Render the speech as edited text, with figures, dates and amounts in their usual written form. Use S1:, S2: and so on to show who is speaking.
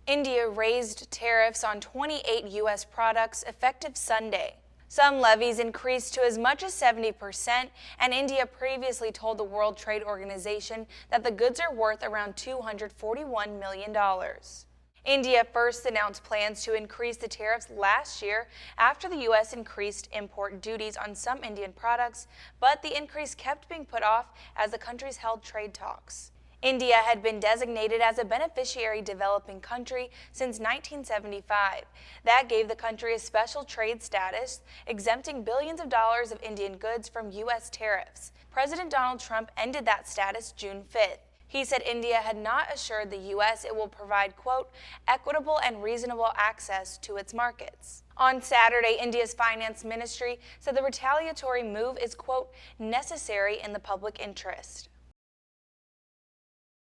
S1: India raised tariffs on 28 U.S. products effective Sunday. Some levies increased to as much as 70%, and India previously told the World Trade Organization that the goods are worth around $241 million. India first announced plans to increase the tariffs last year after the U.S. increased import duties on some Indian products, but the increase kept being put off as the countries held trade talks. India had been designated as a beneficiary developing country since 1975. That gave the country a special trade status, exempting billions of dollars of Indian goods from U.S. tariffs. President Donald Trump ended that status June 5th. He said India had not assured the U.S. it will provide, quote, equitable and reasonable access to its markets. On Saturday, India's finance ministry said the retaliatory move is, quote, necessary in the public interest.